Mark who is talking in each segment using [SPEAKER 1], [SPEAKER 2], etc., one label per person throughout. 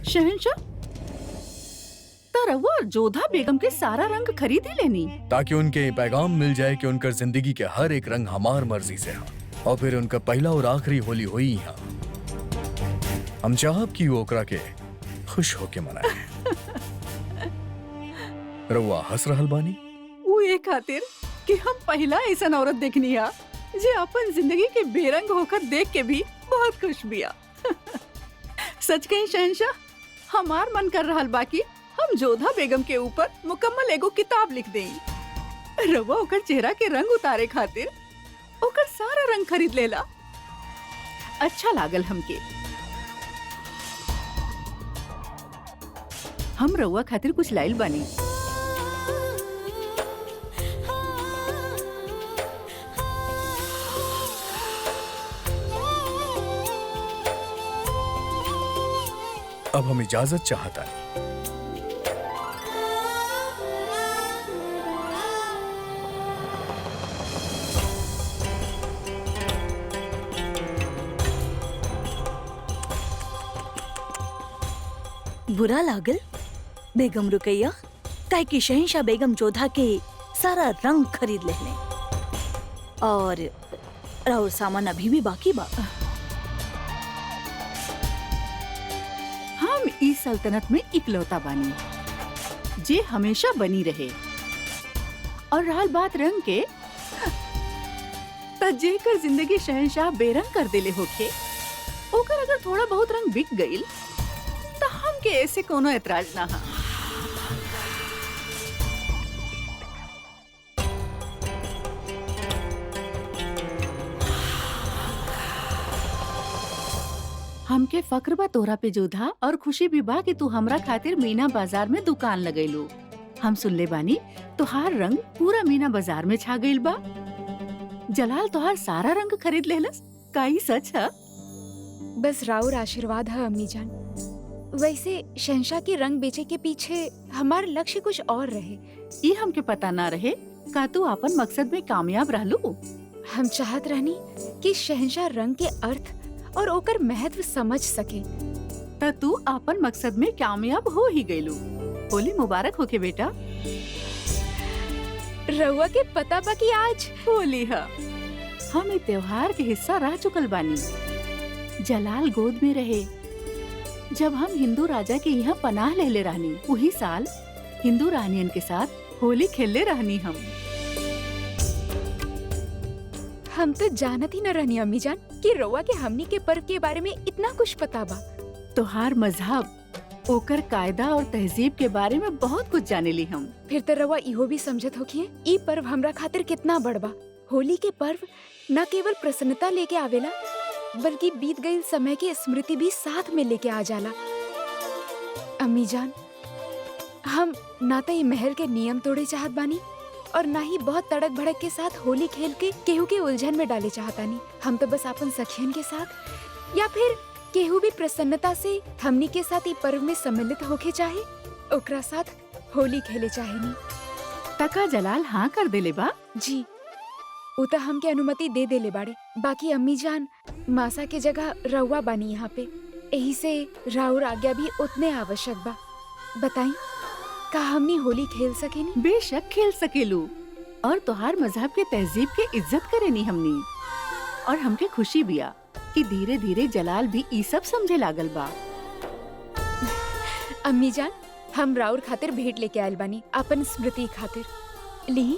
[SPEAKER 1] शहंशाह, रउआ जोधा बेगम के सारा रंग खरीद ही लेनी
[SPEAKER 2] ताकि उनके ये पैगाम मिल जाए कि उनकर जिंदगी के हर एक रंग हमार मर्जी से है और फिर उनका पहला और आखिरी होली हुई यहाँ। हम चाहब कि वो ओकरा के खुश होके मनाए। रउआ हंस रहल बानी?
[SPEAKER 1] वो ये खातिर कि हम पहला ऐसा औरत देखनी है जे अपन जिंदगी के बेरंग होकर देख के भी बहुत खुश बिया। सच कहीं शहंशाह, हमार मन कर रहल बाकी हम जोधा बेगम के ऊपर मुकम्मल एगो किताब लिख दें। रवा ओकर चेहरा के रंग उतारे खातिर ओकर सारा रंग खरीद लेला। अच्छा लागल हमके। हम रउआ खातिर कुछ लाइल बानी।
[SPEAKER 2] अब हम इजाजत चाहता है।
[SPEAKER 3] बुरा लागल बेगम रुकैया, काहे कि शहंशाह बेगम जोधा के सारा रंग खरीद लेने और राउर सामान अभी भी बाकी बा।
[SPEAKER 1] हम इस सल्तनत में इकलौता बानी जे हमेशा बनी रहे। और रहल बात रंग के, त जेकर जिंदगी शहंशाह बेरंग कर देले होखे, ओकर अगर थोड़ा बहुत रंग बिक गईल त हमके ऐसे कोनो एतराज ना हा। हमके फक्र बा तोरा पे जोधा, और खुशी भी बा कि तू हमरा खातिर मीना बाजार में दुकान लगैलू। हम सुनले बानी तोहार रंग पूरा मीना बाजार में छा गईल बा। जलाल तोहार सारा रंग खरीद लेलस, का ई सच है?
[SPEAKER 4] बस राउर आशीर्वाद है अम्मी जान। वैसे शहंशाह के रंग बेचे के पीछे हमारा लक्ष्य कुछ और रहे।
[SPEAKER 1] ई हमके पता ना रहे। का तू अपन मकसद में कामयाब रहलू?
[SPEAKER 4] हम चाहत रहनी कि शहंशाह रंग के अर्थ और ओकर महत्व समझ सके।
[SPEAKER 1] त तू अपन मकसद में कामयाब हो ही गईलू। होली मुबारक होके बेटा।
[SPEAKER 4] रउआ के पता बा कि आज
[SPEAKER 1] होली है। हम ई त्योहार के हिस्सा रह चुकल बानी। जलाल गोद में रहे जब हम हिंदू राजा के यहाँ पनाह लेले रहनी। वही साल हिंदू रानियन के साथ होली खेलले रहनी
[SPEAKER 4] हम तो जानत ही न रहनी अम्मी जान कि रउआ के हमनी के पर्व के बारे में इतना कुछ पता बा।
[SPEAKER 1] तोहार मजहब, ओकर कायदा और तहजीब के बारे में बहुत कुछ जाने ली हम।
[SPEAKER 4] फिर तो रउआ इहो भी समझत होखिए ई पर्व हमरा खातिर कितना बड़ बा। होली के पर्व न केवल प्रसन्नता लेके आवेला, बल्कि बीत गई समय की स्मृति भी साथ में लेके आ जाला। अम्मी जान, हम ना तो ये महल के नियम तोड़े चाहत बानी और ना ही बहुत तड़क भड़क के साथ होली खेल के केहू के उलझन में डाले चाहतानी। हम तो बस अपन सखियन के साथ या फिर केहू भी प्रसन्नता से हमनी के साथ ये पर्व में सम्मिलित होके चाहे, ओकरा साथ होली खेले चाहेनी।
[SPEAKER 1] तका जलाल हाँ कर देले बा?
[SPEAKER 4] जी, उता हमके अनुमति दे देले बाड़े। बाकी अम्मी जान, मासा के जगह रउआ बानी यहाँ पे, यही से राउर आज्ञा भी उतने आवश्यक बा। बताई, का हमनी होली खेल सकेनी?
[SPEAKER 1] बेशक खेल सकेलू, और तोहार मजहब के तहजीब के इज्जत करेनी हमनी। और हमके खुशी बिया कि धीरे धीरे जलाल भी ई सब समझे लागल बा।
[SPEAKER 4] अम्मी जान, हम राउर खातिर भेंट लेके आयल बानी, अपन स्मृति खातिर। ली,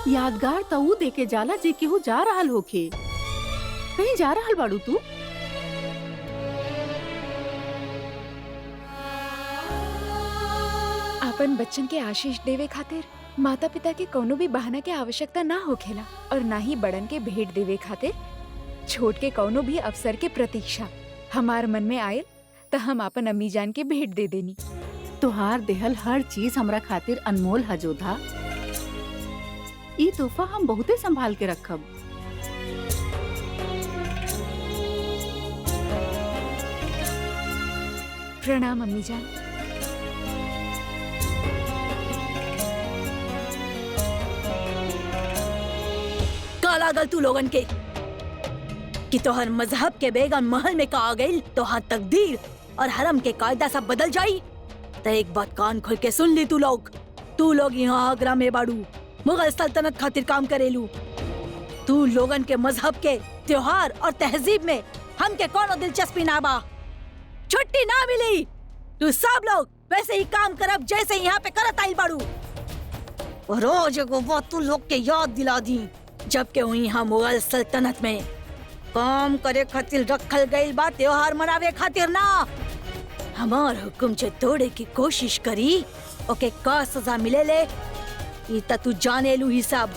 [SPEAKER 1] यादगार तऊ देके जाला जे केहू जा रहल होखे। कहीं जा रहल बाड़ू तू?
[SPEAKER 4] अपन बच्चन के आशीष देवे खातिर माता पिता के कोनो भी बहाना के आवश्यकता ना होखेला, और ना ही बड़न के भेंट देवे खातिर छोट के कोनो भी अवसर के प्रतीक्षा। हमार मन में आयल तो हम अपन अम्मी जान के भेंट दे देनी।
[SPEAKER 1] तोहार देहल हर चीज हमरा खातिर अनमोल है जोधा। ई तोहफा हम बहुते संभाल के रखब।
[SPEAKER 4] प्रणाम अम्मी जान।
[SPEAKER 3] का लागल तू लोगन के? कि तोहर मजहब के बेगम महल में का आ गई, तोहर तकदीर और हरम के कायदा सब बदल जाई। तो एक बात कान खोल के सुन ली तू लोग यहाँ आगरा में बाड़ू मुगल सल्तनत खातिर काम करेलू। तू लोगन के मजहब के त्योहार और तहजीब में हमके कोनो दिलचस्पी ना बा। छुट्टी ना मिली। तू सब लोग वैसे ही काम करब जैसे यहाँ पे करत आइल बाड़ू। और रोज एगो बात तू लोग के याद दिला दी, जबकि यहाँ मुगल सल्तनत में काम करे खातिर रखल गइल बा, त्योहार मनावे खातिर ना। हमार हुक्म जे तोड़े की कोशिश करी ओके का सजा मिले ले ई त तू जाने लू ही सब।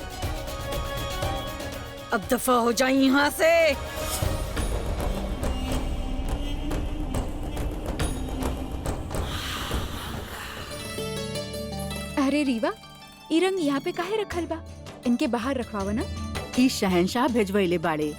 [SPEAKER 3] अब दफा हो जाई यहाँ से।
[SPEAKER 4] अरे रीवा, ई रंग यहाँ पे काहे रखल बा? इनके बाहर रखवावा ना।
[SPEAKER 1] ई शहंशाह भेजवैले बाड़े।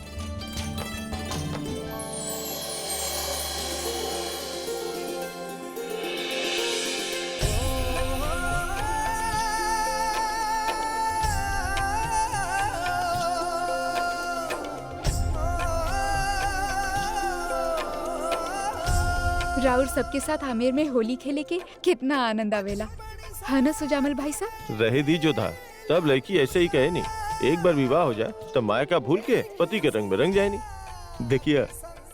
[SPEAKER 4] राउर सबके साथ आमेर में होली खेले के कितना आनंद आवेला, है ना सुजामल भाई साहब?
[SPEAKER 5] रहे दी जो था तब लड़की ऐसे ही कहे नहीं। एक बार विवाह हो जाए तो माया का भूल के पति के रंग में रंग जाए नहीं। देखिए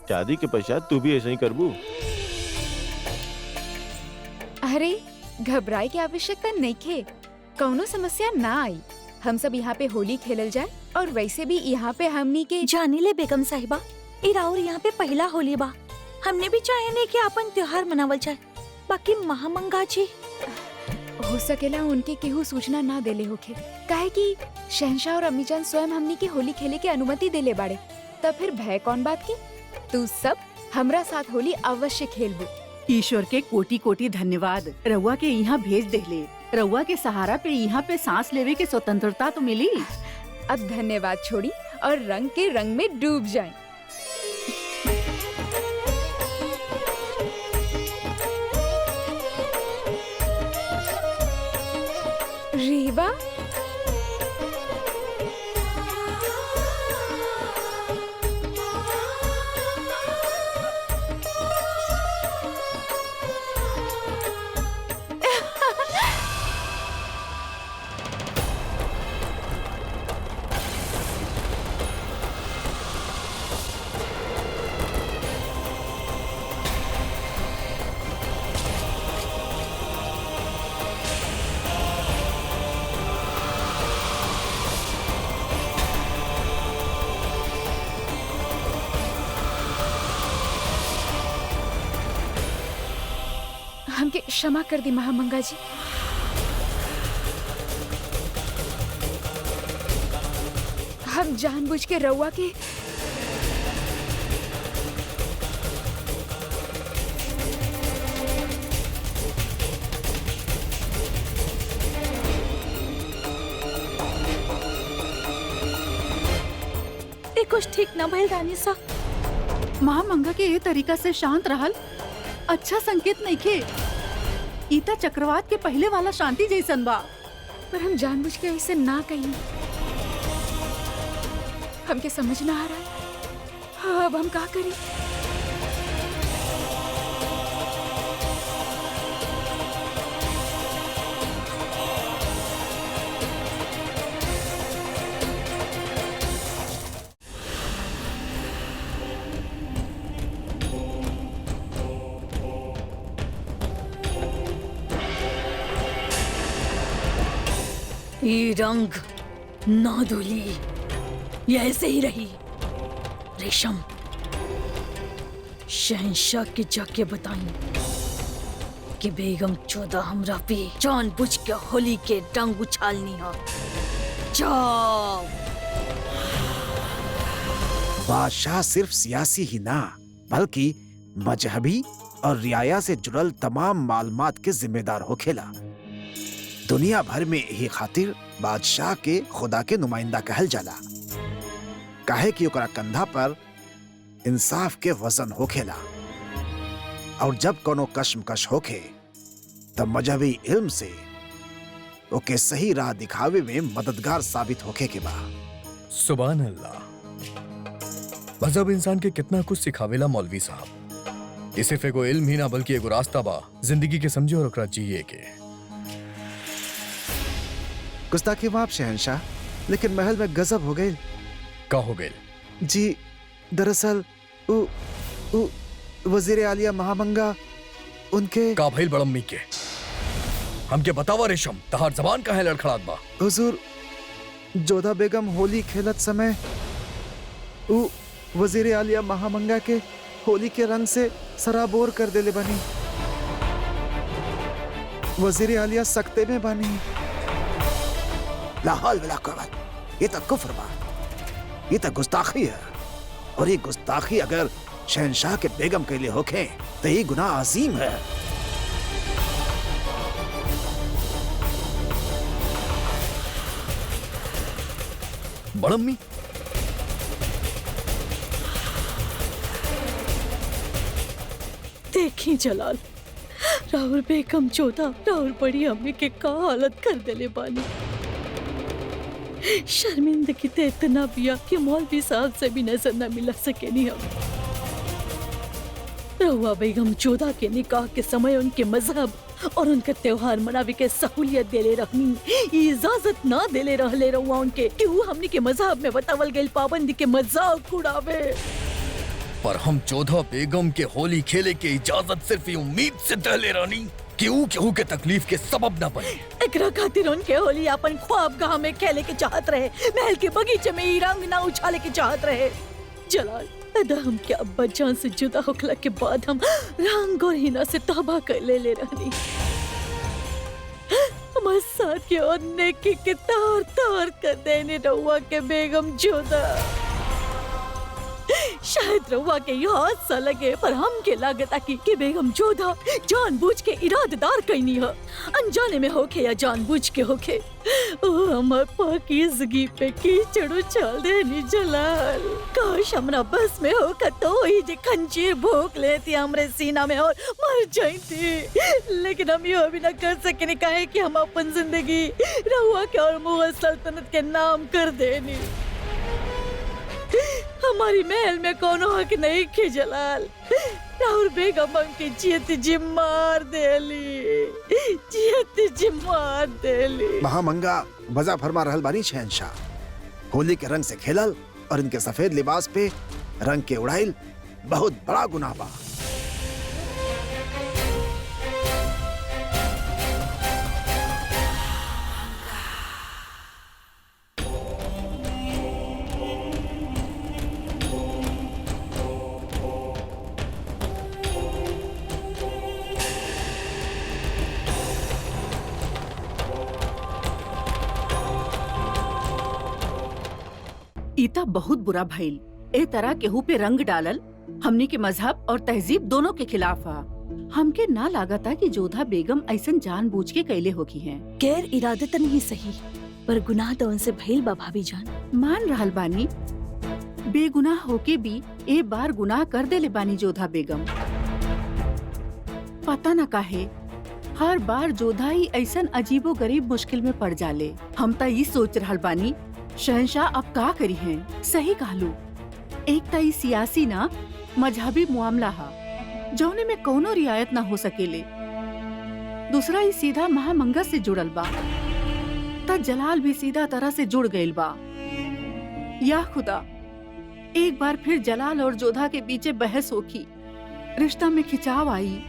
[SPEAKER 5] शादी के पश्चात तू भी ऐसे ही करबू।
[SPEAKER 4] अरे घबराए की आवश्यकता नहीं खे, कौनो समस्या ना आई। हम सब यहाँ पे होली खेलल जाए और वैसे भी यहाँ पे हमनी के
[SPEAKER 3] जानी ले बेगम साहिबा, ई राउर यहाँ पे पहला होली बा। हमने भी चाहे नहीं कि अपन त्योहार मनावल जाए। बाकी महामंगा जी
[SPEAKER 4] हो सकेला उनके केहू सूचना ना देले होखे, काहे कि शहंशाह और अम्मीजान स्वयं हमनी के होली खेले के अनुमति देले बाड़े। तब फिर भय कौन बात की? तू सब हमरा साथ होली अवश्य खेलबू।
[SPEAKER 1] ईश्वर के कोटि कोटि धन्यवाद। रउआ के यहाँ भेज देले। रउआ के सहारा पे यहाँ पे सांस लेवे के स्वतंत्रता तो मिली।
[SPEAKER 4] अब धन्यवाद छोड़ी और रंग के रंग में डूब जाएं। रीवा, हमके क्षमा कर दी महामंगा जी। हम जानबूझ के रउआ के
[SPEAKER 3] कुछ ठीक न भइल रानी सा।
[SPEAKER 1] महामंगा के ये तरीका से शांत रहल अच्छा संकेत नहीं खे। ईता चक्रवात के पहले वाला शांति जैसन बा।
[SPEAKER 4] पर हम जानबूझ के ऐसे ना कहीं। हमके समझ ना आ रहा है। हाँ, अब हम क्या करें?
[SPEAKER 3] ये रंग ना धुली, ये ऐसे ही रही। रेशम, शहंशाह के जाके बताई कि बेगम चौदह हमरा पे जानबूझ के होली के रंग उछालनी है। जाओ।
[SPEAKER 6] बादशाह सिर्फ सियासी ही ना बल्कि मजहबी और रियाया से जुड़ल तमाम मालूमात के जिम्मेदार होखेला। दुनिया भर में यही खातिर बादशाह के खुदा के नुमाइंदा कहल जाला, काहे कि ओकरा कंधा पर इंसाफ के वजन होखेला। और जब कोनो कश्मकश होखे तब मजहबी इल्म से ओके सही राह दिखावे में मददगार साबित होखे के बा।
[SPEAKER 2] सुभान अल्लाह। मजहब इंसान के कितना कुछ सिखावेला मौलवी साहब। ये सिर्फ एगो इल्म ही ना बल्कि एगो रास्ता बा जिंदगी के समझे और ओकरा जिए के।
[SPEAKER 6] गुस्ताखी माफ शहनशाह, लेकिन महल में गजब हो गई।
[SPEAKER 2] का हो गए?
[SPEAKER 6] जी दरअसल उ वजीर आलिया महामंगा उनके
[SPEAKER 2] का भइल बड़म्मी के? हमके बतावा रेशम, तहार जबान का है लड़खड़ात बा।
[SPEAKER 6] हुजूर, जोधा बेगम होली खेलत समय उ वजीर आलिया महामंगा के होली के रंग से सराबोर कर देले बनी। वजीर आलिया सख्ते में बनी। लाहौल वला कुव्वत, ये तो कुफ्र बा, ये तो गुस्ताखी है। और ये गुस्ताखी अगर शहनशाह के बेगम के लिए होखे तो ये गुनाह अजीम है।
[SPEAKER 2] बड़म्मी,
[SPEAKER 3] देखी जलाल, राहुल बेगम चौथा राहुल बड़ी अम्मी के का हालत कर देले बानी। शर्मिंदगी तो इतना बिया कि मौलवी साहब से भी नजर न मिला सके नहीं हम। रहुआ बेगम चौथा के निकाह के समय उनके मजहब और उनके त्योहार मनावे के सहूलियत देले रहनी, इजाजत ना देले रहले रहुआ उनके कि वो हमनी के मजहब में बतावल गई पाबंदी के मजाक उड़ावे।
[SPEAKER 2] पर हम जोधा बेगम के होली खेले के इजाजत सिर्फ ये उम्मीद से दहले रानी कि ऊ केहू के तकलीफ के सबब न बने।
[SPEAKER 3] एकरा खातिर उनके होली अपन ख्वाबगाह में खेले के चाहत रहे, महल के बगीचे में ही रंग ना उछाले के चाहत रहे। जलाल, अदा हम के अब्बा जान से जुदा होखला के बाद हम रंग और हिना से तौबा कर ले रहनी। हमारे साथ के और नेकी के तार तार कर देने रहुआ के बेगम जोधा। शायद रहुआ के याद सा लगे, पर हम के लागता कि बेगम जोधा जानबूझ के इरादेदार कईनी है, अनजाने में होके या जानबूझ के होके। ओ हमार पाकीज़गी पे कीचड़ उछाल देनी जलाल। काश हमरा बस में होकर तो ही जे खंजीर भोंक लेती हमरे सीना में और मर जाती, लेकिन हम यो भी न कर सके काहे कि हम अपन जिंदगी रहुआ के और मुगल सल्तनत के नाम कर देनी। हमारी महल में कोनो हक नहीं के जलाल। राहुल बेगम की जियत जी मार देली, जियत जी मार देली।
[SPEAKER 6] महामंगा वजह फरमा रहल बानी शहनशाह, होली के रंग से खेलल और इनके सफेद लिबास पे रंग के उड़ाइल बहुत बड़ा गुनाह बा।
[SPEAKER 1] ईता बहुत बुरा भइल। ए तरह केहू पे रंग डालल हमनी के मजहब और तहजीब दोनों के खिलाफ आ। हमके ना लागता कि जोधा बेगम ऐसन जानबूझ के कैले होकी हैं।
[SPEAKER 3] गैर इरादतन ही सही, पर गुनाह तो उनसे भइल बा भाभी जान।
[SPEAKER 1] मान रहल बानी, बेगुनाह होके भी ए बार गुनाह कर देले बानी जोधा बेगम। पता न काहे हर बार जोधा ही ऐसन अजीबो गरीब मुश्किल में पड़ जाले। हम ता ये सोच रहल बानी शहनशाह अब का करी हैं। सही कहलू, एक ता ई सियासी ना मजहबी मुआमला हा जौने में कोनो रियायत ना हो सकेले। दूसरा ई सीधा महामंगा से जुड़ल बा, ता जलाल भी सीधा तरह से जुड़ गइल बा। या खुदा, एक बार फिर जलाल और जोधा के बीच बहस होखी, रिश्ता में खिंचाव आई।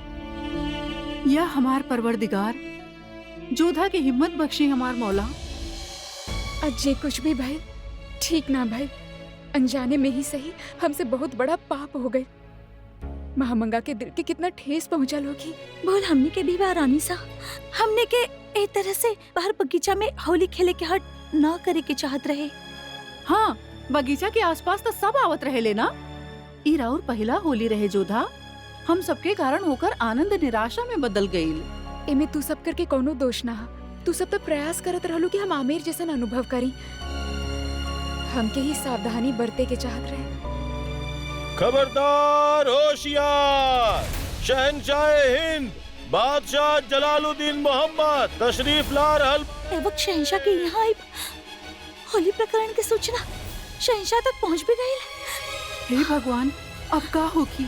[SPEAKER 1] या हमार परवरदिगार जोधा की हिम्मत बख्शी हमार मौला।
[SPEAKER 4] अज्जे कुछ भी भाई ठीक ना भाई, अनजाने में ही सही हमसे बहुत बड़ा पाप हो गए। महामंगा के दिल के कितना ठेस पहुंचा लोगी।
[SPEAKER 3] बोल हमने के भी रानी सा, हमने के एक तरह से बाहर बगीचा में होली खेले के हट ना करे के चाहत रहे।
[SPEAKER 1] हाँ, बगीचा के आसपास तो सब आवत रहे लेना। ई राउर पहला होली रहे जोधा, हम सबके कारण होकर आनंद निराशा में बदल गईल।
[SPEAKER 4] एमे तू सब करके कोनो दोष ना हा। तू सब तो प्रयास करत रहलू कि हम आमिर जैसन अनुभव करी। हमके ही सावधानी बरते के चाहत रहे।
[SPEAKER 5] खबरदार, होशियार, शहनशाह हिंद बादशाह जलालुद्दीन मोहम्मद तशरीफ ला रहल।
[SPEAKER 3] ए वक्त शहंशाह के यहाँ आई होली प्रकरण की सूचना शहंशाह तक पहुँच भी गई।
[SPEAKER 1] हे भगवान, अब का होगी?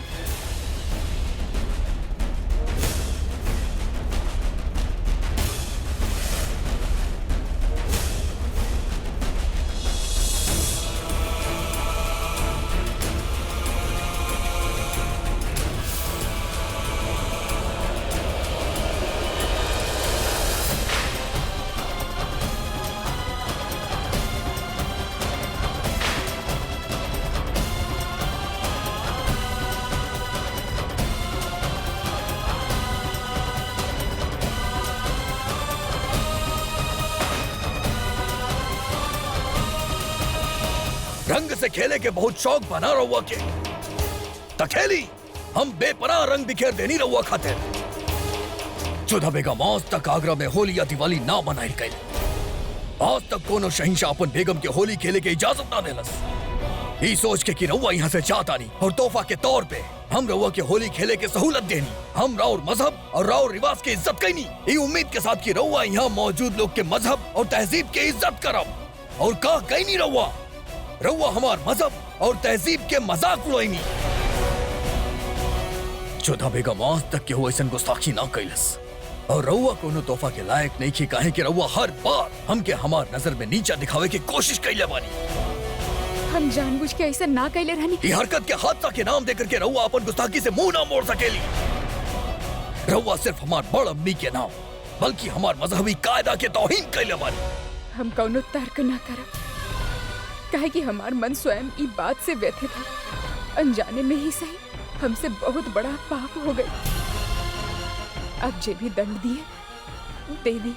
[SPEAKER 2] रंग से खेले के बहुत शौक बना रहुआ के तखेली हम बेपनाह रंग बिखेर देनी रहुआ खातिर। चौदह बेगम आज तक आगरा में होली या दिवाली ना मनाई गई। आज तक कोनो शहिंशाह अपन बेगम के होली खेले के इजाजत ना देलस। ई सोच के कि रहुआ यहाँ से जाता नहीं और तोहफा के तौर पे हम रहुआ के होली खेले के सहूलत देनी। हम राउर मजहब और राउर रिवाज की इज्जत करनी, ई उम्मीद के साथ कि रहुआ यहाँ मौजूद लोग के मजहब और तहजीब की इज्जत करब। और का कहीं नहीं रहुआ हमार मजहब और तहजीब के मजाक उड़ाईनी। चौदह बेगम आज तक के हुआ ऐसा गुस्ताखी ना कैलस और रहुआ कोनो तोहफा के लायक नहीं की काहे कि रहुआ हर बार हमके हमार नजर में नीचा दिखावे की कोशिश कैले बानी।
[SPEAKER 4] हम जानबूझ के ऐसा ना कैले रहनी।
[SPEAKER 2] ये हरकत के हादसा के नाम देकर के रहुआ अपन गुस्ताखी से मुंह ना मोड़ सकेली। रहुआ सिर्फ हमार बड़ अम्मी के नाम बल्कि हमार मजहबी कायदा के तौहीन कैले बानी।
[SPEAKER 4] हम कौनो तर्क ना करब काहे कि हमार मन स्वयं ई बात से व्यथित है। अनजाने में ही सही हमसे बहुत बड़ा पाप हो गई। अब जे भी दंड दिए दे दी।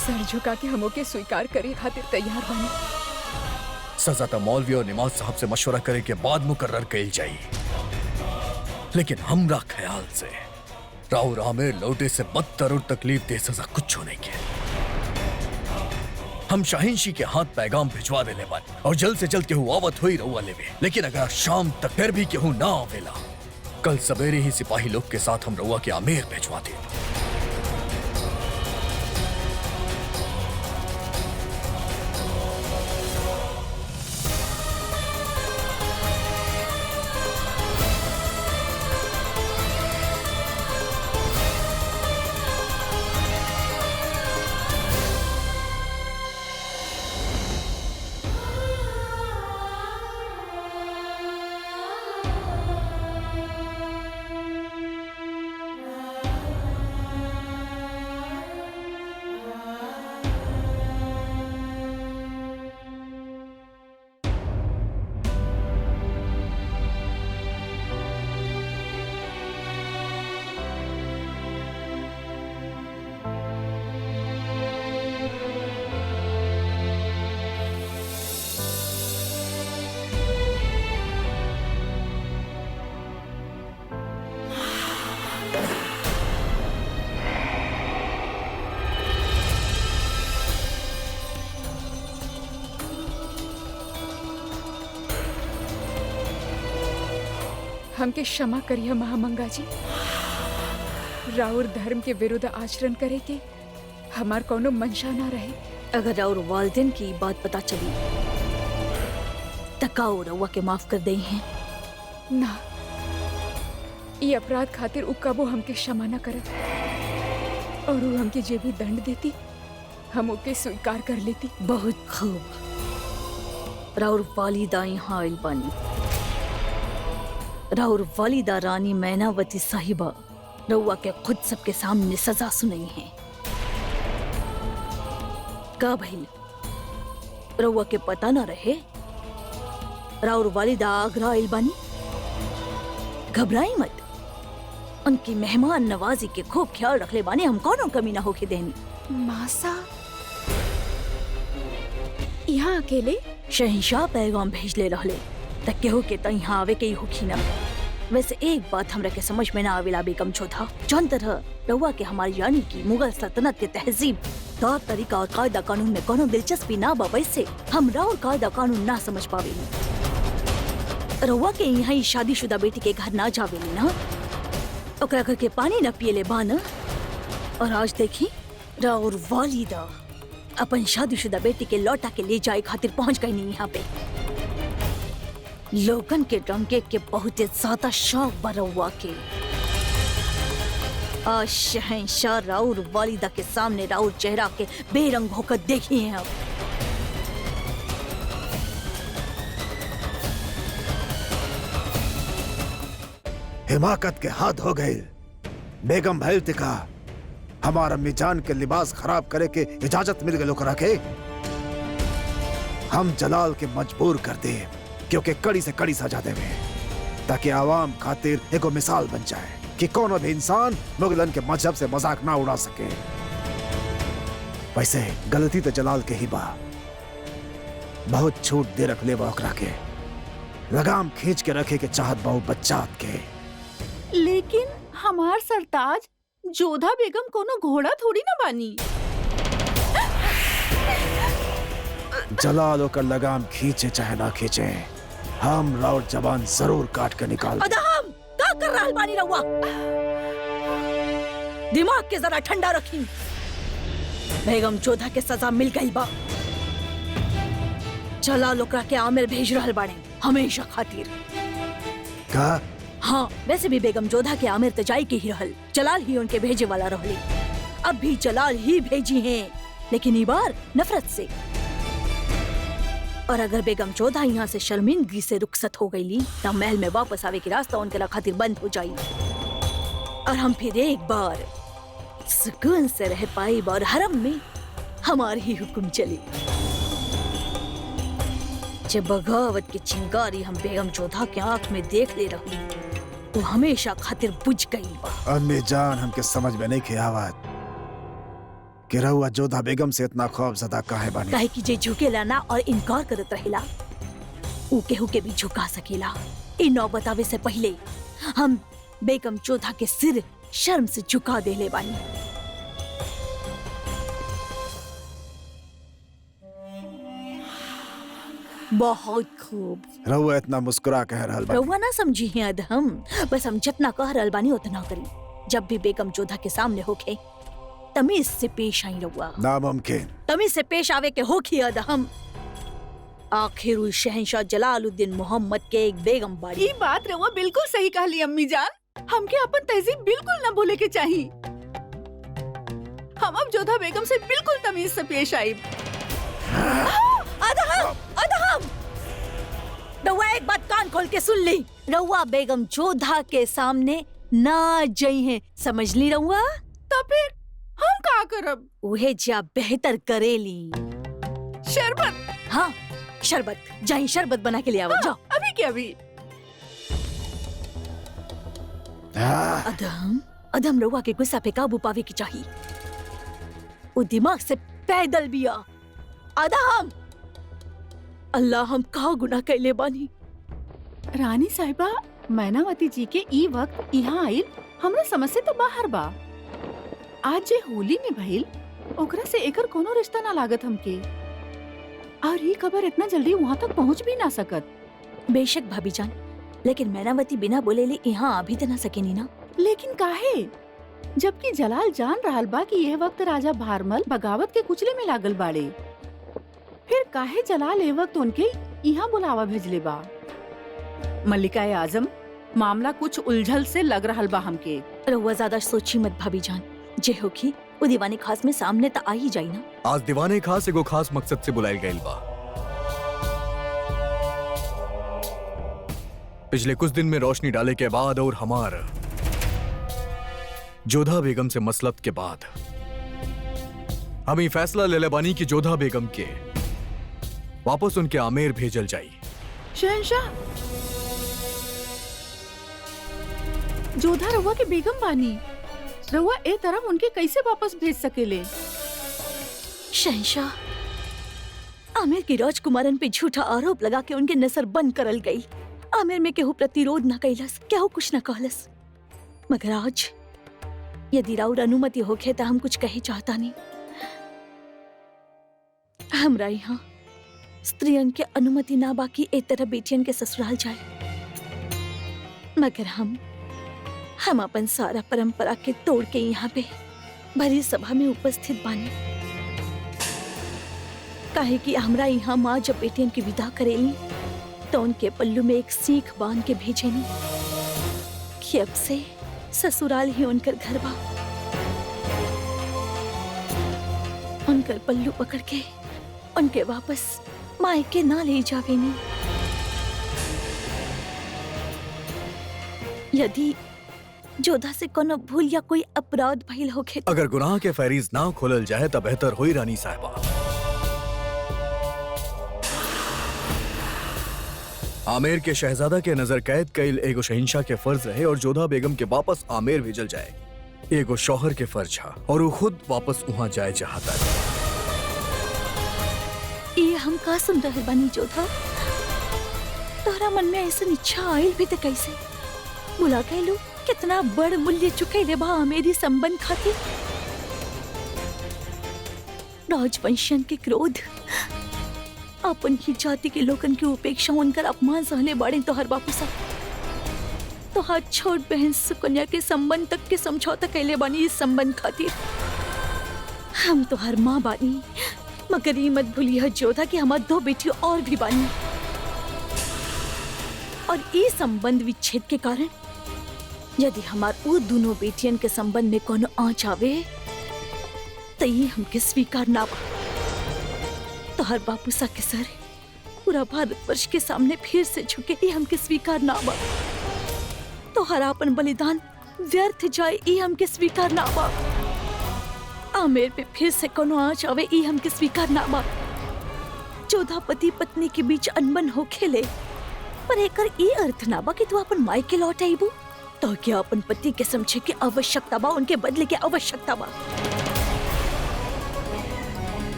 [SPEAKER 4] सर झुका के हमो के स्वीकार करे खातिर तैयार बने।
[SPEAKER 2] सजा तो मौलवी और नमाज साहब से मशवरा करे के बाद मुकर्रर कैल जाई, लेकिन हमरा ख्याल से राव आमिर लौटे से बदतर और तकलीफ दे सजा कुछ होने के। हम शाहीनशी के हाथ पैगाम भिजवा देले बानी और जल्द से जल्द केहू आवत हुई रहुआ लेवे, लेकिन अगर शाम तक फिर भी केहू ना आवेला कल सवेरे ही सिपाही लोग के साथ हम रहुआ के आमेर भिजवा दे।
[SPEAKER 4] हमके क्षमा करिए महामंगा जी। राउर धर्म के विरुद्ध आचरण करे के हमार कोनो मंशा ना रहे।
[SPEAKER 3] अगर राउर वालिदैन की बात पता चली तकाओ रउआ के माफ कर दे हैं।
[SPEAKER 4] ना, ये अपराध खातिर उ कबो हमके क्षमा न करत और उ हमके जे भी दंड देती हम ओके स्वीकार कर लेती।
[SPEAKER 3] बहुत खूब। राउर वालिदा यहाँ आइल बानी। राउर वालिदा रानी मैनावती साहिबा रउआ के खुद सबके सामने सजा सुनाई है। का भइल रउआ के पता न रहे राउर वालिदा आगरा आइल बानी? घबराई मत, उनकी मेहमान नवाजी के खूब ख्याल रखले बानी। हम कौनो कमी ना होके देनी।
[SPEAKER 4] मासा यहाँ अकेले?
[SPEAKER 3] शहंशाह पैगाम भेजले रहले त केहू के त यहाँ आवे के ही होखी ना। वैसे एक बात हमरा के समझ में ना आवेला बेगम चौथा, जौन तरह रउआ के हमारी यानी की मुगल सल्तनत के तहजीब तौर तरीका और कायदा कानून में कोनो दिलचस्पी ना बा, वैसे हमरा और कायदा कानून ना समझ पावेली। रउआ के यहाँ ही शादीशुदा बेटी के घर ना जावेली ना, ओकरा घर के पानी न पियले बा न। और आज देखी राउर वालिदा अपन शादीशुदा बेटी के लौटा के ले जाए खातिर पहुंच गई नहीं यहाँ पे। लोगन के डंके के बहुत ज्यादा शौक बा रउआ के। आज शहंशाह राउर वालिदा के सामने राउर चेहरा के बेरंग होकर देखिए हैं अब।
[SPEAKER 6] हिमाकत के हाथ हो गए। बेगम भैल तिका हमारा अम्मी जान के लिबास खराब करे के इजाजत मिल गए ओकरा के। हम जलाल के मजबूर कर दे क्योंकि कड़ी से कड़ी सजा देवे ताकि आवाम खातिर एगो मिसाल बन जाए कि कोनो भी इंसान मुगलन के मजहब से मजाक ना उड़ा सके। वैसे गलती तो जलाल के ही बा, बहुत छूट दे रख ले ओकरा के, लगाम खींच के रखे के चाहत बहु बच्चात के।
[SPEAKER 1] लेकिन हमार सरताज जोधा बेगम कोनो घोड़ा थोड़ी ना बानी।
[SPEAKER 6] जलाल होकर लगाम खींचे चाहे ना खींचे, हम राउर जबान जरूर काट कर निकाल।
[SPEAKER 3] अदहम का कर रहल बानी रउआ? दिमाग के जरा ठंडा रखी। बेगम जोधा के सजा मिल गई बा। जलाल ओकरा के आमिर भेज रहल बाड़े हमेशा खातिर।
[SPEAKER 6] का
[SPEAKER 3] हाँ, वैसे भी बेगम जोधा के आमिर तजाई के ही रहल, जलाल ही उनके भेजे वाला रहले। अब भी जलाल ही भेजी हैं, लेकिन ई बार नफरत से। और अगर बेगम जोधा यहाँ से शर्मिंदगी से रुखसत हो गई तब महल में वापस आवे की रास्ता उनके खातिर बंद हो जाई और हम फिर एक बार सुकून से रह पाई और हरम में हमारे ही हुक्म चले। जब बगावत की चिंगारी हम बेगम जोधा के आंख में देख ले रही तो हमेशा खातिर बुझ गई बा।
[SPEAKER 6] अम्मी जान हमके समझ में नहीं आवाज कि रहुआ जोधा बेगम से इतना खौफजदा काहे बानी।
[SPEAKER 3] काहे कि जे झुकेला ना और इनकार करत रहेला ऊ केहू के भी झुका सकेला। इन नौ बतावे से पहले हम बेगम जोधा के सिर शर्म से झुका देले बानी। बहुत खूब।
[SPEAKER 6] रहुआ इतना मुस्कुरा कह रहल बानी।
[SPEAKER 3] रउआ ना समझी है अदहम, बस हम जितना कह रहल बानी उतना करी। जब भी बेगम जोधा के सामने होके तमीज से पेश आई रउआ।
[SPEAKER 6] नामुमकिन।
[SPEAKER 3] तमीज से पेश आवे के होखी अदहम। आखिर उस शहंशाह जलालुद्दीन मोहम्मद के एक बेगम बाड़ी।
[SPEAKER 1] ये बात रउआ बिल्कुल सही कहली अम्मी जान। हमके अपन तहजीब बिल्कुल न भूले के चाहिए। हम अब जोधा बेगम से बिल्कुल तमीज से पेश आई।
[SPEAKER 3] अदहम, अदहम! रउआ एक बात कान खोल के सुन ली। रउआ बेगम जोधा के सामने ना जई है, समझ ली रउआ?
[SPEAKER 1] तो फिर हम का करब?
[SPEAKER 3] उहे जा बेहतर करेली।
[SPEAKER 1] शरबत।
[SPEAKER 3] हाँ, शरबत। जाई शरबत बना के ले आओ, जाओ।
[SPEAKER 1] अभी के अभी।
[SPEAKER 3] अदम, अदम रउआ के गुस्सा पे काबू पावे की चाहिए। वो दिमाग से पैदल बिया। अदम, अल्लाह हम का गुनाह कैले बानी।
[SPEAKER 1] रानी साहिबा, मैनावती जी के ई वक्त यहाँ आइल हमरा समझ से तो बाहर बा। आज जे होली में भइल ओकरा से एकर कोनो रिश्ता ना लागत हमके। और ये खबर इतना जल्दी वहाँ तक पहुँच भी ना सकत।
[SPEAKER 3] बेशक भाभी जान, लेकिन मैनावती बिना बोले ले यहाँ आ भी तो ना सकेनी ना।
[SPEAKER 1] लेकिन काहे? जबकि जलाल जान रहल बा कि यह वक्त राजा भारमल बगावत के कुचले में लागल बाड़े। फिर काहे जलाल ए वक्त उनके यहाँ बुलावा भेजले बा? मल्लिका आजम, मामला कुछ उलझल से लग रहल बा हमके।
[SPEAKER 3] रउआ ज्यादा सोची मत भाभी जान। जे होखी वो दीवाने खास में सामने तो आ ही जाई ना।
[SPEAKER 2] आज दीवाने खास एगो खास मकसद से बुलायल गइल बा। पिछले कुछ दिन में रोशनी डाले के बाद और हमार जोधा बेगम से मसलत के बाद हम ये फैसला ले ले बानी कि जोधा बेगम के वापस उनके आमेर भेजल जाई।
[SPEAKER 1] शहंशाह, जोधा रउआ के बेगम बानी। रउआ ए तरफ उनके कैसे वापस भेज सकेले?
[SPEAKER 3] शहंशाह, आमिर की राजकुमारन पे झूठा आरोप लगा के उनके नजर बंद करल गई। आमिर में केहू प्रतिरोध न कैलस, केहू कुछ न कहलस। मगर आज यदि राउर अनुमति होखे तो हम कुछ कहे चाहता नहीं। हमरा यहाँ स्त्रियन के अनुमति ना बाकी ए तरह बेटियन के ससुराल जाए। मगर हम अपन सारा परंपरा के तोड़ के यहाँ पे भरी सभा में उपस्थित बानी। काहे कि हमरा यहाँ माँ जब बेटियन की विदा करेली तो उनके पल्लू में एक सीख बांध के भेजे नहीं कि अब से ससुराल ही उनकर घर बा। उनकर पल्लू पकड़ के उनके वापस मायके ना ले जावे नहीं। यदि जोधा से कोनो भूल या कोई अपराध भइल होखे
[SPEAKER 2] अगर गुनाह के फहरिज ना खोलल जाए तब बेहतर होई रानी साहिबा। आमेर के शहजादा के नजर कैद कईल एगो शहंशाह के फर्ज रहे और जोधा बेगम के वापस आमेर भेजल जाए एगो शौहर के फर्ज हा और वो खुद वापस वहाँ जाए चाहता है।
[SPEAKER 3] ये हम का सुन रहे बानी जोधा? तोहरा मन में ऐसा इच्छा आयल भी तो कैसे? बुला कहलू कितना बड़ मूल्य चुकैले बा मेरी संबंध खातिर। राजवंशियन के क्रोध, अपन ही जाति के लोगन की उपेक्षा, उनकर अपमान सहले बाड़े तोहर बापू सा। तोहार छोट बहन सुकन्या के संबंध तक के समझौता कैले बानी इस संबंध खातिर। हम तोहर माँ बानी, मगर ये मत भूलिए जोधा कि हमार 2 बेटी और भी बानी। और ये संबंध विच्छेद के कारण यदि हमार वो दोनों बेटियन के संबंध में कोनो आँच आवे तो ये हमके स्वीकार ना बा। तोहर बापू सा के सर पूरा भारतवर्ष के सामने फिर से झुके, ये हमके स्वीकार ना बा। तोहर अपन बलिदान व्यर्थ जाए, ये हमके स्वीकार ना बा। आमेर पे फिर से कोनो आँच आवे, ये हमके स्वीकार ना बा। जोधा पति पत्नी के बीच अनबन हो खेले, पर एकर ये अर्थ ना बा कि तू अपन मायके लौट आईबू। तो क्या अपन पति के समझे की आवश्यकता बा, उनके बदले की आवश्यकता बा।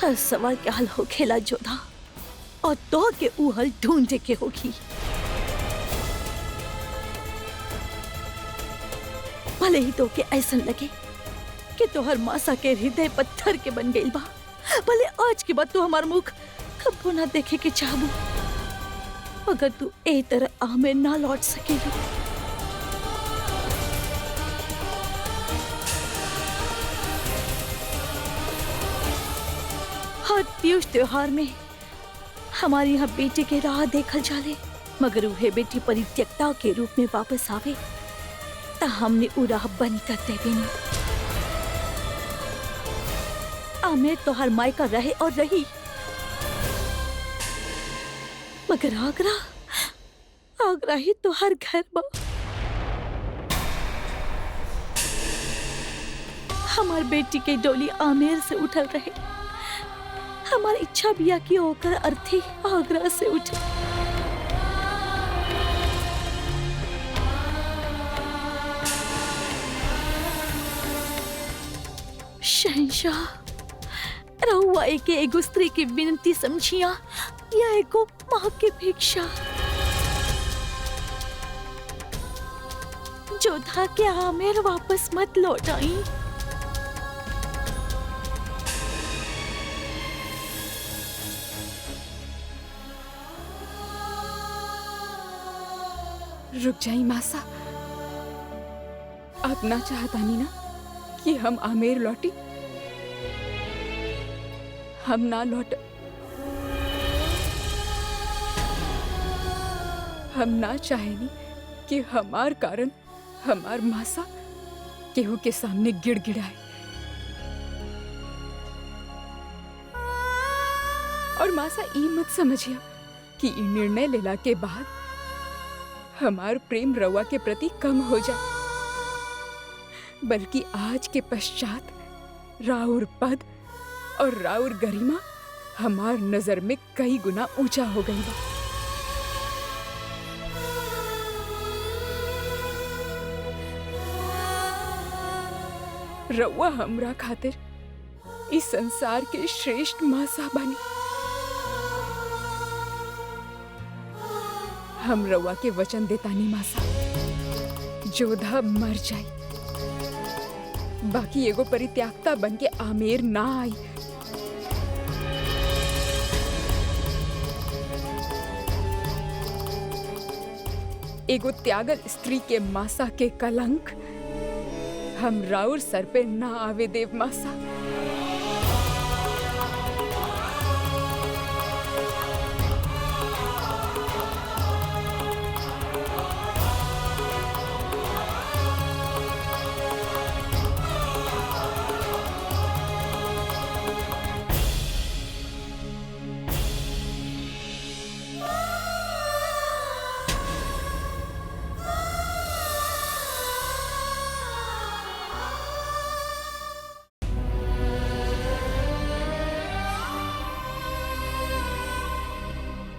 [SPEAKER 3] हर सवाल के हल हो खेला जोधा, और तो के ऊ हल ढूंढे के होगी। भले ही तो के ऐसा लगे कि तोहर मासा के हृदय पत्थर के बन गई बा, भले आज के बाद तू हमार मुख कबो ना देखे के चाहबू, अगर तू ए तरह आमेर ना लौट सकेगी। हर तीज त्योहार में हमारे यहाँ बेटे के राह देखल जाले, मगर उहे बेटी परित्यक्ता के रूप में वापस आवे ता हमने उ राह बंद कर देवे नहीं। आमेर तो हर मायका रहे और रही, मगर आगरा ही तो हर घर बा। हमार बेटी के डोली आमेर से उठल रहे, हमारी इच्छा बिया की होकर अर्थी आगरा से उठे। शहंशाह, रहुआ एगो स्त्री की विनती समझिया या एगो माँ की भिक्षा? जोधा के आमेर वापस मत लौट आई।
[SPEAKER 4] रुक जाई मासा, आप ना चाहतानी ना कि हम आमेर लौटी? हम ना लौट, हम ना चाहेनी कि हमार कारण हमार मासा केहू के सामने गिड़गिड़ाए। और मासा ई मत समझिया कि ई निर्णय लेला के बाद हमार प्रेम रउआ के प्रति कम हो जाए, बल्कि आज के पश्चात राउर पद और राउर गरिमा हमार नजर में कई गुना ऊंचा हो गई बा। रउआ हमरा खातिर इस संसार के श्रेष्ठ मासा बनी। हम रउआ के वचन देतानी मासा, जोधा मर जाई, बाकी एगो परित्यागता बन के आमेर ना आई। एगो त्यागल स्त्री के मासा के कलंक हम राउर सर पे ना आवे देव मासा।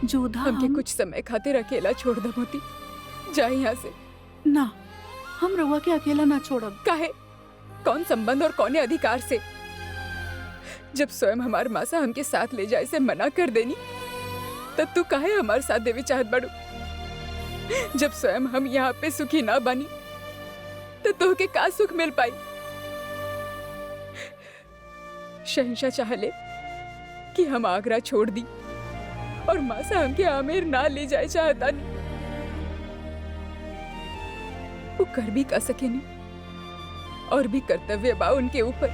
[SPEAKER 1] जोधा
[SPEAKER 4] हमके कुछ समय खातिर अकेला छोड़ दे मोती। जा यहाँ से।
[SPEAKER 1] ना, हम रउआ के अकेला ना छोड़ब।
[SPEAKER 4] काहे? कौन संबंध और कौन अधिकार से? जब स्वयं हमार मासा हमके साथ ले जाए से मना कर देनी, तब तू काहे हमारे साथ देवे चाहत बड़ू? जब स्वयं हम यहाँ पे सुखी ना बनी, तो तोहके का सुख मिल पाई? शहंशाह चाहले कि हम आगरा छोड़ दी और मासा हमके आमेर ना ले जाए चाहता नहीं। वो कर भी का सके नहीं और भी कर्तव्य बा उनके ऊपर।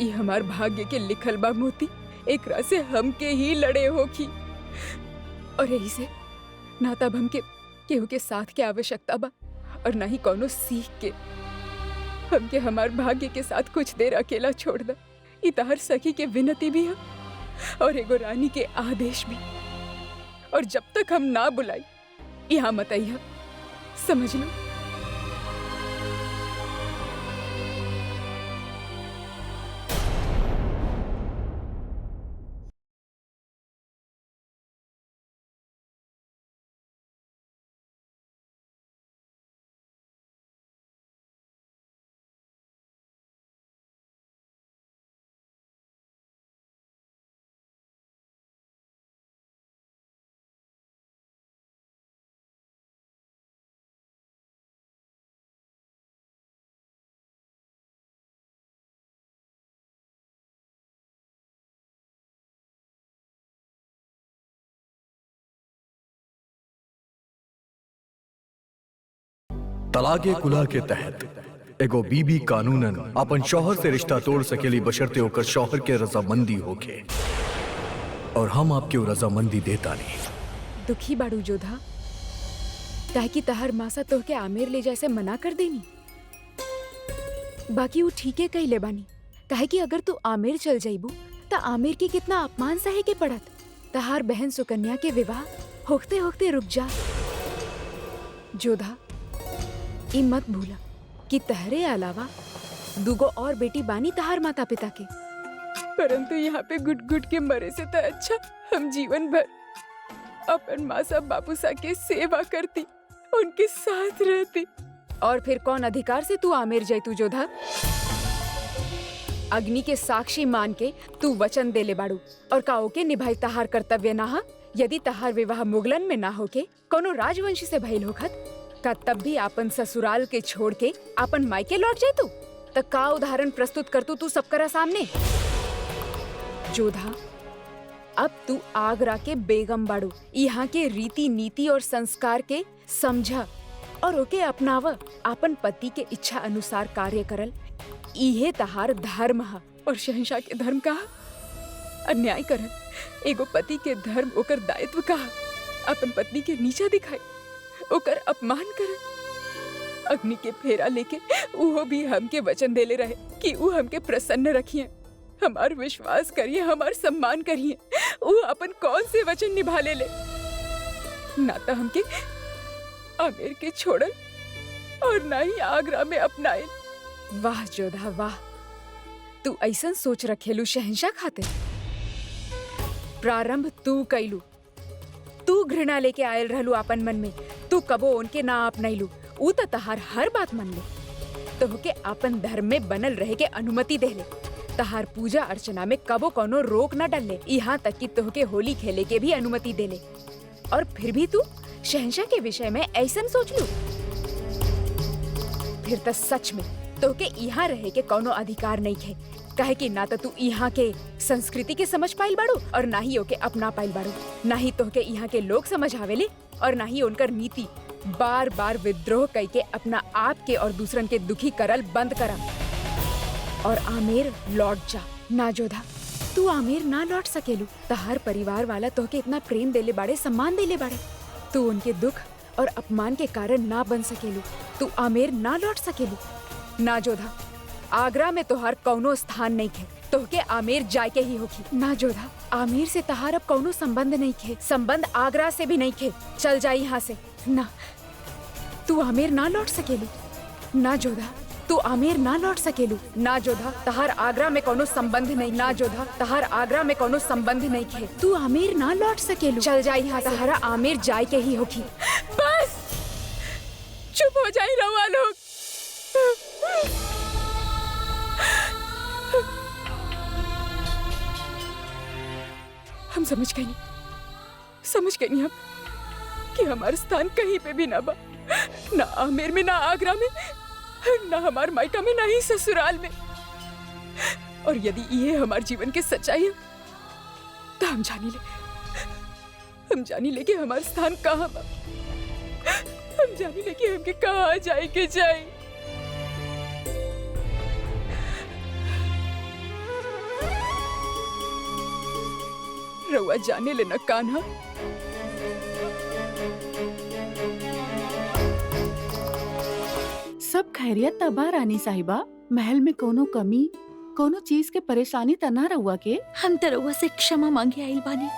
[SPEAKER 4] ये हमार भाग्य के लिखल बा मोती। एकरा से हमके ही लड़े होखी और यही से ना तब हमके केहू के साथ के आवश्यकता बा और ना ही कोनो सीख के। हमके हमार भाग्य के साथ कुछ देर अकेला छोड़ दा। इतार सखी के विनती भी है और एगो रानी के आदेश भी। और जब तक हम ना बुलाई यहाँ मत आइया, समझ लो।
[SPEAKER 2] तलाके कुला के तहत एगो बीबी कानूनन अपन शौहर से रिश्ता तोड़ सकेली बशर्ते होकर शौहर के रजामंदी होके, और हम आपके रजामंदी देता नहीं।
[SPEAKER 4] दुखी बाड़ू जोधा, काहे कि तहर मासा तोहके आमेर ले जैसे मना कर देनी। बाकी वो ठीके कइले बानी, काहे कि अगर तू आमेर चल जाइबू त आमेर के कितना अपमान सहे के पड़त। तहार बहन सुकन्या के विवाह होखते होखते रुक जा। जोधा, ई मत भूला कि तहरे अलावा दूगो और बेटी बानी तहार माता पिता के। परंतु यहाँ पे गुट गुट के मरे से तो अच्छा हम जीवन भर अपन मासा बापूसा के सेवा करती, उनके साथ रहती। और फिर कौन अधिकार से तू आमेर जैतू जोधा? अग्नि के साक्षी मान के तू वचन देले बाड़ू और काओ के निभाई तहार कर्तव्य ना हा। यदि तहार विवाह मुगलन में ना होके कोनो राजवंशी से भइल होखत का तब भी आपन ससुराल के छोड़ के आपन मायके लौट जैतू। त का उदाहरण प्रस्तुत करतू तू सबकरा सामने? जोधा, अब तू आगरा के बेगम बाड़ू। यहाँ के रीति नीति और संस्कार के समझा और ओके अपनाव। आपन पति के इच्छा अनुसार कार्य करल इहे तहार धर्म हा। और शहंशाह के धर्म कहा अन्याय करल। एगो पति के धर्म ओकर दायित्व कहा अपन पत्नी के नीचा दिखाई, ओकर अपमान करल। अग्नि के फेरा लेके उहो भी हमके वचन देले रहे कि ऊ हमके प्रसन्न रखिए, हमार विश्वास करिए, हमार सम्मान करिए। ऊ अपन कौन से वचन निभा ले ना तो हमके आमेर के छोड़ल और ना ही आगरा में अपनाए। वाह जोधा वाह, तू ऐसन सोच रखेलू शहंशाह खातिर। प्रारंभ तू कैलू, तू घृणा लेके आयल रहलू अपन मन में। तू कबो उनके ना अपनैलू, ऊ तो तहार हर बात मन ले। तोहके अपन धर्म में बनल रहे के अनुमति देले। तहार पूजा अर्चना में कबो कोनो रोक न डलले। यहाँ तक कि तोहके होली खेले के भी अनुमति देले। और फिर भी तू शहंशाह के विषय में ऐसन सोच लू? फिर तो सच में तोहके यहाँ रहे के कोनो अधिकार नहीं है। काहे कि ना तो तू यहाँ के संस्कृति के समझ पाइल बाड़ू और ना ही ओके अपना पाइल बाड़ू। ना ही तोहके यहाँ के लोग समझ आवेले और ना ही उनकर नीति। बार बार विद्रोह कई के अपना आप के और दूसरन के दुखी करल बंद करा और आमेर लौट जा। ना जोधा, तू आमेर ना लौट सकेलू। तहार परिवार वाला तोहके इतना प्रेम देले बाड़े, सम्मान देले बाड़े। तू उनके दुख और अपमान के कारण ना बन सकेलू। तू आमेर ना लौट सकेलू। ना जोधा, आगरा में तोहार कौनो स्थान नहीं है। तोहके आमेर जाए के ही होगी। ना जोधा, आमेर से तहार अब कौनो संबंध नहीं है। संबंध आगरा से भी नहीं है। चल जा यहाँ से। ना, तू आमेर ना लौट सकेलू। ना जोधा, तू आमेर ना लौट सकेलू। ना जोधा, तहार आगरा में कोनो संबंध नहीं। ना जोधा, तहार आगरा में कोनो संबंध नहीं खे। तू आमेर ना लौट सकेलू। चल जाई यहाँ, तहारा आमेर जाए के ही होगी। बस चुप हो जाई रवा लोग। हम समझ गए नहीं हम कि हमारा स्थान कहीं पे भी ना बा। ना आमेर में, ना आगरा में, ना हमार मायका में, ना ही ससुराल में। और यदि ये हमारे जीवन के सच्चाई है तो हम जानी ले कि हमारा स्थान कहाँ बा। हम जानी ले कि हमके कहाँ जाए के जाए। रउआ जाने ले न कान्हा।
[SPEAKER 1] सब खैरियत तबा रानी साहिबा? महल में कोनो कमी, कोनो चीज के परेशानी त ना रहुआ के?
[SPEAKER 3] हम तो रउआ से क्षमा मांगे आइल बानी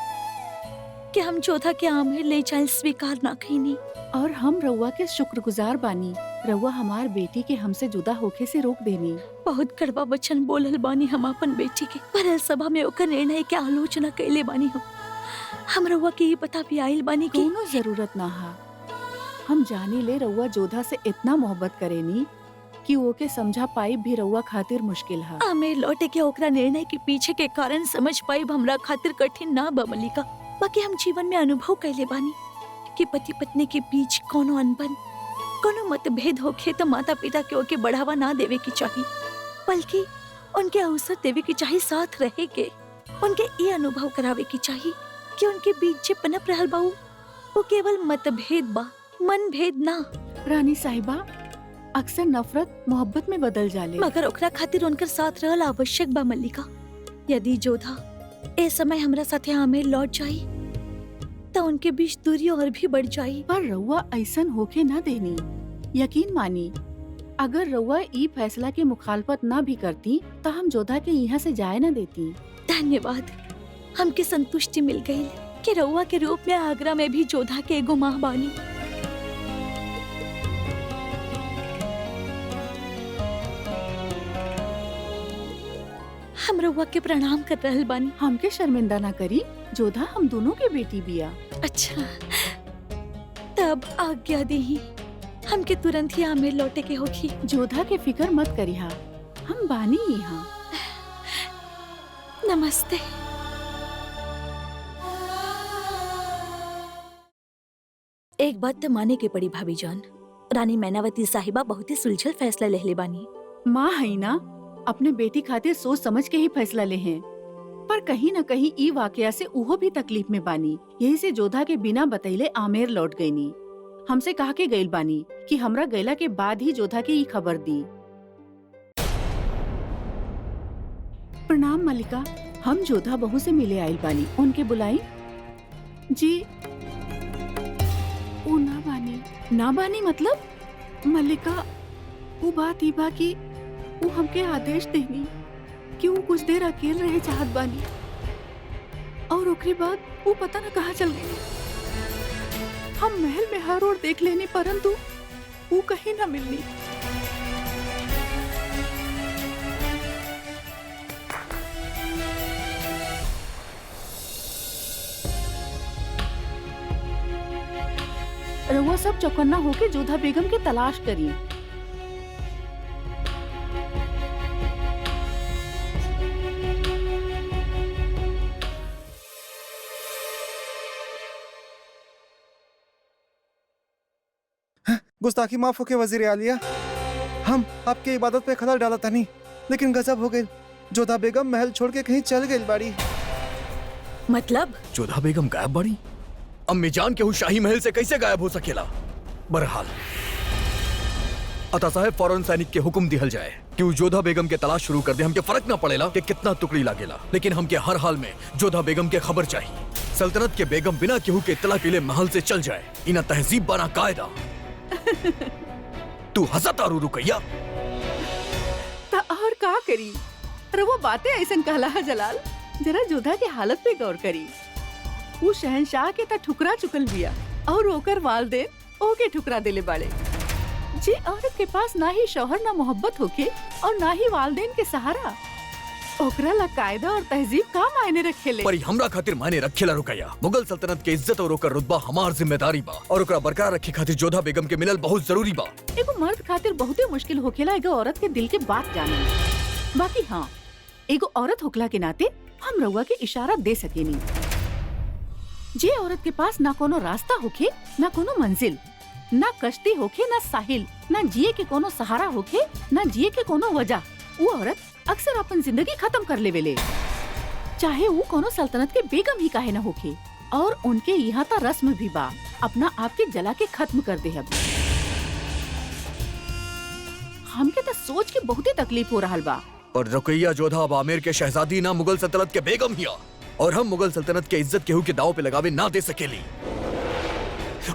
[SPEAKER 3] कि हम जोधा के आमेर ले जाए स्वीकार ना कईनी।
[SPEAKER 1] और हम रउआ के शुक्रगुजार बानी। रउआ हमार बेटी के हमसे जुदा होके से रोक देनी।
[SPEAKER 3] बहुत कड़वा वचन बोलल बानी हम अपन बेटी के, पर सभा में ओकर निर्णय के आलोचना कैले बानी। हम रउआ के ये बता भी आइल बानी कि
[SPEAKER 1] कोनो जरूरत ना हा। हम जाने ले रउआ जोधा से इतना मोहब्बत करेनी कि ओके समझा पाई भी रउआ खातिर मुश्किल हा।
[SPEAKER 3] आमेर लौटे के ओकरा निर्णय के पीछे के कारण समझ पाई हमरा खातिर कठिन ना बा मलिका। बाकी हम जीवन में अनुभव कैले बानी कि पति पत्नी के बीच कोनो अनबन, कोनो मतभेद होखे तो माता पिता के ओके बढ़ावा ना देवे की चाहिए, बल्कि उनके अवसर देवे की चाहिए। साथ रहे के उनके ये अनुभव करावे की चाहिए कि उनके बीच जे पनप रहल बा वो केवल मतभेद बा, मन भेद ना।
[SPEAKER 1] रानी साहिबा, अक्सर नफरत मोहब्बत में बदल जाले।
[SPEAKER 3] मगर ओकरा खातिर उनकर साथ रहल आवश्यक बा मल्लिका। यदि जोधा ए समय हमरा साथे आमेर लौट जाई तो उनके बीच दूरी और भी बढ़ जाई।
[SPEAKER 1] पर रउआ ऐसन होके ना देनी। यकीन मानी, अगर रउआ ई फैसला के मुखालफत ना भी करती तो हम जोधा के यहाँ से जाए ना देती।
[SPEAKER 3] धन्यवाद, हमके संतुष्टि मिल गई कि रउआ के रूप में आगरा में भी जोधा के एगो माँ बानी। हम रउआ के प्रणाम कर रहल बानी।
[SPEAKER 1] हमके शर्मिंदा ना करी, जोधा हम दोनों के बेटी बिया।
[SPEAKER 3] अच्छा, तब आज्ञा दी, हमके तुरंत ही आमेर लौटे के होगी।
[SPEAKER 1] जोधा के फिक्र मत करिहा, हम बानी यहाँ।
[SPEAKER 3] नमस्ते। एक बात तो माने के पड़ी भाभी जान, रानी मैनावती साहिबा बहुत ही सुलझल फैसला लेहले बानी।
[SPEAKER 1] माँ है ना, अपने बेटी खातिर सोच समझ के ही फैसला ले हैं। पर कहीं न कहीं ई वाकया से उहो भी तकलीफ में बानी। यही से जोधा के बिना बतैले आमेर लौट गईनी। हमसे कहा के गइल बानी कि हमरा गैला के बाद ही जोधा के ई खबर दी। प्रणाम मलिका, हम जोधा बहू से मिले आइल बानी। उनके बुलाई जी। ओ ना बानी। ना बानी मतलब? मलिका, वो बात ही बा कि वो हमके आदेश देनी कि वो कुछ देर अकेले रहे चाहत बानी, और ओकरे बाद वो पता न कहाँ चल गई। हम महल में हर ओर देख लेनी, परंतु वो कहीं न मिलनी। रउआ सब चौकन्ना होके जोधा बेगम की तलाश करी।
[SPEAKER 7] गुस्ताखी माफ होके वजीर आलिया, हम आपके इबादत पे खलल डाला था नहीं, लेकिन गजब हो गई। जोधा बेगम महल छोड़ के कहीं चल गई बाड़ी।
[SPEAKER 3] मतलब?
[SPEAKER 2] जोधा बेगम गायब बाड़ी? अम्मी जान के शाही महल से कैसे गायब हो सकेला? बहरहाल अता साहब फौरन सैनिक के हुक्म दिहल जाए कि वो जोधा बेगम के तलाश शुरू कर दे। हमके फर्क ना पड़ेला कि कितना टुकड़ी लागेला, लेकिन हमके हर हाल में जोधा बेगम के खबर चाहिए। सल्तनत के बेगम बिना केहू के इत्तला के लिए महल से चल जाए, इना तहजीब बना कायदा। तू हंसता रू रुकैया।
[SPEAKER 1] ता और का करी? रउआ बातें ऐसन कहला है जलाल। जरा जोधा के हालत पे गौर करी। वो शहंशाह के ता ठुकरा चुकल बिया और ओकर वालदेन ओके ठुकरा देले बाड़े। जे औरत के पास ना ही शौहर ना मोहब्बत होके और ना ही वालदेन के सहारा, ओकरा ला कायदा और तहजीब का मायने रखेले।
[SPEAKER 2] पर हमरा खातिर मायने रखेला रुकैया। मुगल सल्तनत के इज्जत और ओकर रुतबा हमार जिम्मेदारी बा और ओकरा बरकरार रखे खातिर जोधा बेगम के मिलल बहुत जरूरी बा।
[SPEAKER 1] एगो मर्द खातिर बहुते मुश्किल होखेला एगो औरत के दिल के बात जानना। बाकी हाँ, एगो औरत होखला के नाते हम रउआ के इशारा दे सकेनी। जे औरत के पास ना कोनो रास्ता होखे, ना कोनो मंजिल, ना कश्ती होखे, ना साहिल, ना जिए के कोनो सहारा होखे, ना जिए के कोनो वजह, वो औरत अक्सर अपन जिंदगी खत्म कर लेवेले, चाहे वो कोनो सल्तनत के बेगम ही काहे न होखे। और उनके यहाँ ता रस्म भी बा, अपना आप के जला के खत्म कर दे। हमके तो सोच के बहुते तकलीफ हो रहल बा।
[SPEAKER 2] और रुकैया जोधा अब आमेर के शहजादी ना मुगल सल्तनत के बेगम हिया और हम मुगल सल्तनत के इज्जत केहू के दाव पे लगावे ना दे सकेली।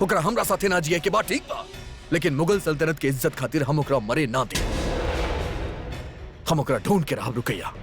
[SPEAKER 2] ओकरा हमरा साथे ना जिए के बात ठीक बा, लेकिन मुगल सल्तनत के इज्जत खातिर हम ओकरा मरे ना दे। हम ओकरा ढूंढ के रहब रुकैया।